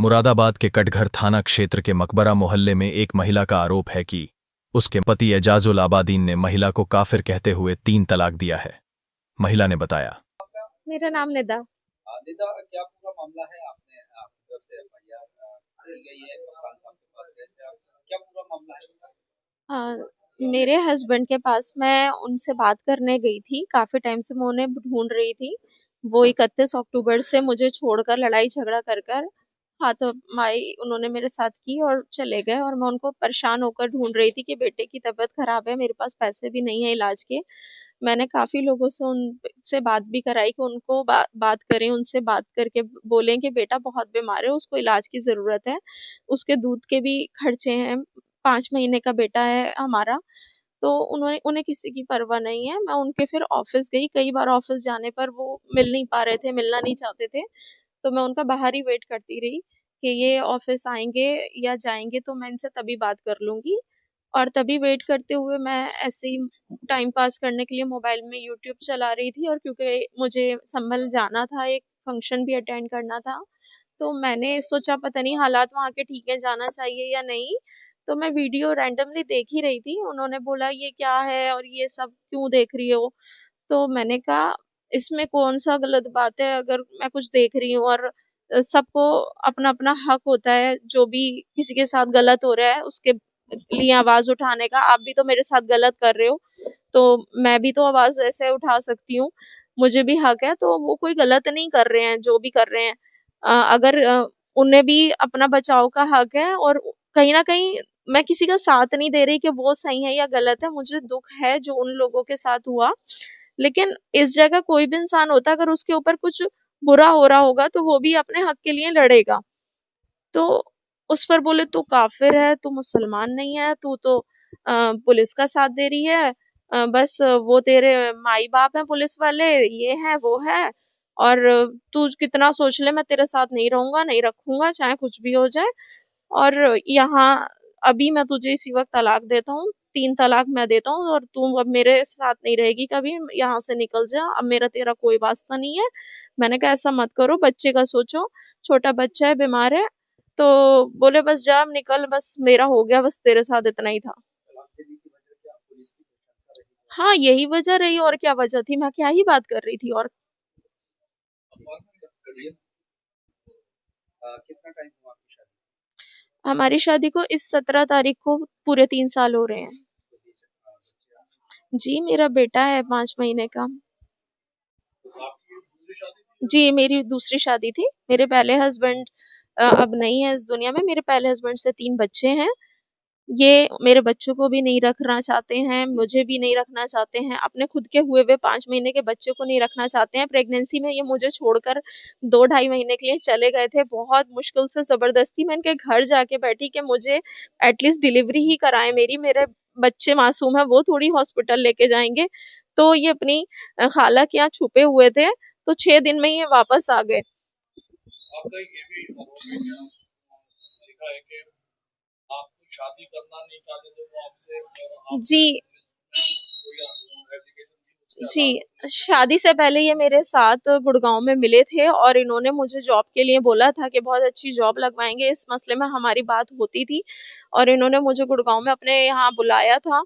मुरादाबाद के कटघर थाना क्षेत्र के मकबरा मोहल्ले में एक महिला का आरोप है कि उसके पति एजाजुल आबादीन ने महिला को काफिर कहते हुए 3 तलाक दिया है। महिला ने बताया, मेरा नाम निदा। निदा, क्या पूरा मामला है? आपने आपकी तरफ से एफआईआर की गई है, कप्तान साहब के पास गए थे आप, क्या पूरा मामला है? हाँ, मेरे हस्बैंड के पास मैं उनसे बात करने गई थी। काफी टाइम से मैं उन्हें ढूंढ रही थी। वो 31 अक्टूबर से मुझे छोड़कर लड़ाई झगड़ा कर कर हाथापाई उन्होंने मेरे साथ की और चले गए। और मैं उनको परेशान होकर ढूंढ रही थी कि बेटे की तबीयत खराब है, मेरे पास पैसे भी नहीं है इलाज के। मैंने काफी लोगों से उनसे बात भी कराई कि उनको बात करें, उनसे बात करके बोलें कि बेटा बहुत बीमार है, उसको इलाज की जरूरत है, उसके दूध के भी खर्चे हैं, 5 महीने का बेटा है हमारा। तो उन्हें किसी की परवाह नहीं है। मैं उनके फिर ऑफिस गई। कई बार ऑफिस जाने पर वो मिल नहीं पा रहे थे, मिलना नहीं चाहते थे। तो मैं उनका बाहर ही वेट करती रही कि ये ऑफिस आएंगे या जाएंगे, तो मैं इनसे तभी बात कर लूंगी। और तभी वेट करते हुए मैं ऐसे ही टाइम पास करने के लिए मोबाइल में यूट्यूब चला रही थी। और क्योंकि मुझे संभल जाना था, एक फंक्शन भी अटेंड करना था, तो मैंने सोचा पता नहीं हालात वहाँ के ठीक है, जाना चाहिए या नहीं। तो मैं वीडियो रैंडमली देख ही रही थी। उन्होंने बोला ये क्या है और ये सब क्यों देख रही हो? तो मैंने कहा इसमें कौन सा गलत बात है? अगर मैं कुछ देख रही हूँ और सबको अपना अपना हक होता है, जो भी किसी के साथ गलत हो रहा है उसके लिए आवाज उठाने का। आप भी तो मेरे साथ गलत कर रहे हो, तो मैं भी तो आवाज ऐसे उठा सकती हूँ, मुझे भी हक है। तो वो कोई गलत नहीं कर रहे हैं जो भी कर रहे हैं। अगर उन्हें भी अपना बचाव का हक है। और कहीं ना कहीं मैं किसी का साथ नहीं दे रही कि वो सही है या गलत है। मुझे दुख है जो उन लोगों के साथ हुआ, लेकिन इस जगह कोई भी इंसान होता, अगर उसके ऊपर कुछ बुरा हो रहा होगा तो वो भी अपने हक के लिए लड़ेगा। तो उस पर बोले तू काफिर है, तू मुसलमान नहीं है, तू तो पुलिस का साथ दे रही है, बस वो तेरे माई बाप हैं पुलिस वाले, ये है वो है। और तू कितना सोच ले, मैं तेरे साथ नहीं रहूंगा, नहीं रखूंगा, चाहे कुछ भी हो जाए। और यहाँ अभी मैं तुझे इसी वक्त तलाक देता हूँ, 3 तलाक मैं देता हूँ, और तू अब मेरे साथ नहीं रहेगी कभी, यहाँ से निकल जा, अब मेरा तेरा कोई वास्ता नहीं है। मैंने कहा ऐसा मत करो, बच्चे का सोचो, छोटा बच्चा है, बीमार है। तो बोले बस जा, अब निकल, बस मेरा हो गया, बस तेरे साथ इतना ही था। तलाक देने की वजह क्या पुलिस की प्रशंसा रही है? हाँ, यही वजह रही, और क्या वजह थी? मैं क्या ही बात कर रही थी। और अखबार में जब करिए, कितना टाइम हुआ आपकी शादी हमारी शादी को इस 17 तारीख को पूरे 3 साल हो रहे हैं। को? बच्चे आप, जी, मेरा बेटा है 5 महीने का। तो आपकी ये दूसरी शादी थी? जी, मेरी दूसरी शादी थी। मेरे पहले हस्बैंड अब नहीं है इस दुनिया में। मेरे पहले हस्बैंड से 3 बच्चे हैं। ये मेरे बच्चों को भी नहीं रखना चाहते हैं, मुझे भी नहीं रखना चाहते हैं, अपने खुद के हुए हुए 5 महीने के बच्चे को नहीं रखना चाहते हैं। प्रेगनेंसी में ये मुझे छोड़कर 2 ढाई महीने के लिए चले गए थे। बहुत मुश्किल से ज़बरदस्ती मैं इनके घर जाके बैठी कि मुझे एटलीस्ट डिलीवरी ही कराएँ मेरी, मेरे बच्चे मासूम हैं, वो थोड़ी हॉस्पिटल लेके जाएँगे। तो ये अपनी खाला के यहाँ छुपे हुए थे, तो 6 दिन में ये वापस आ गए। आपका ये भी आरोप है कि लिखा है कि आप शादी करना नहीं चाहते थे वो आपसे, और आपने जी, कोई एप्लीकेशन दी उसके जी, अलावा पुलिस में? शादी से पहले ये मेरे साथ गुड़गाँव में मिले थे और इन्होंने मुझे जॉब के लिए बोला था कि बहुत अच्छी जॉब लगवाएँगे। इस मसले में हमारी बात होती थी और इन्होंने मुझे गुड़गाँव में अपने यहाँ बुलाया था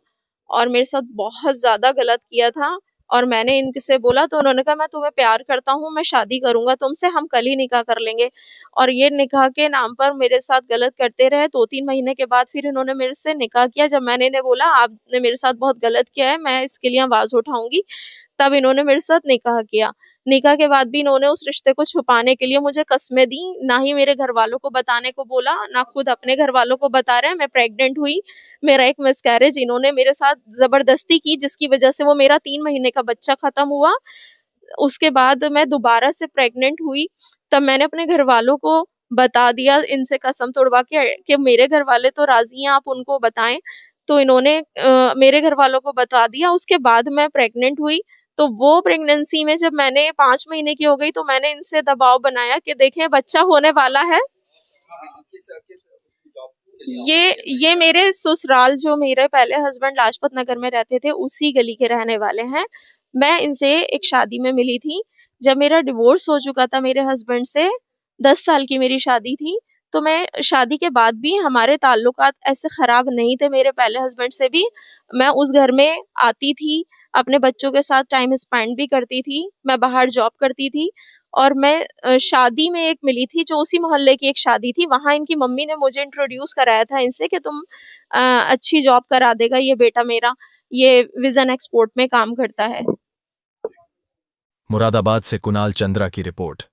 और मेरे साथ बहुत ज़्यादा गलत किया था। और मैंने इनसे बोला तो उन्होंने कहा मैं तुम्हें प्यार करता हूँ, मैं शादी करूँगा तुमसे, हम कल ही निकाह कर लेंगे। और ये निकाह के नाम पर मेरे साथ गलत करते रहे। 2-3 महीने के बाद फिर इन्होंने मेरे से निकाह किया। जब मैंने इन्हें बोला आपने मेरे साथ बहुत गलत किया है, मैं इसके लिए आवाज़ उठाऊँगी, तब इन्होंने मेरे साथ निकाह किया। निकाह के बाद भी इन्होंने उस रिश्ते को छुपाने के लिए मुझे कस्में दी, ना ही मेरे घर वालों को बताने को बोला, ना खुद अपने घर वालों को बता रहे हैं। मैं प्रेग्नेंट हुई, मेरा एक मिसकैरेज इन्होंने मेरे साथ ज़बरदस्ती की, जिसकी वजह से वो मेरा 3 महीने का बच्चा खत्म हुआ। उसके बाद मैं दोबारा से प्रेग्नेंट हुई, तब मैंने अपने घर वालों को बता दिया इनसे कसम तोड़वा के कि मेरे घर वाले तो राज़ी हैं, आप उनको बताएँ। तो इन्होंने मेरे घर वालों को बता दिया। उसके बाद मैं प्रेग्नेंट हुई। तो वो प्रेगनेंसी में जब मैंने 5 महीने की हो गई तो मैंने इनसे दबाव बनाया कि देखें बच्चा होने वाला है। हाँ, किस किस उसकी जॉब के लिए आप ये गए थे? ये मेरे ससुराल, जो मेरे पहले हस्बैंड लाजपत नगर में रहते थे, उसी गली के रहने वाले हैं। मैं इनसे एक शादी में मिली थी। जब मेरा डिवोर्स हो चुका था मेरे हस्बैंड से, 10 साल की मेरी शादी थी, तो मैं शादी के बाद भी हमारे ताल्लुकात ऐसे खराब नहीं थे मेरे पहले हस्बैंड से भी। मैं उस घर में आती थी, अपने बच्चों के साथ टाइम स्पेंड भी करती थी, मैं बाहर जॉब करती थी और मैं शादी में एक मिली थी जो उसी मोहल्ले की एक शादी थी, वहाँ इनकी मम्मी ने मुझे इंट्रोड्यूस कराया था इनसे कि तुम अच्छी जॉब करा देगा ये बेटा मेरा, ये विजन एक्सपोर्ट में काम करता है। मुरादाबाद से कुणाल चंद्रा की रिपोर्ट।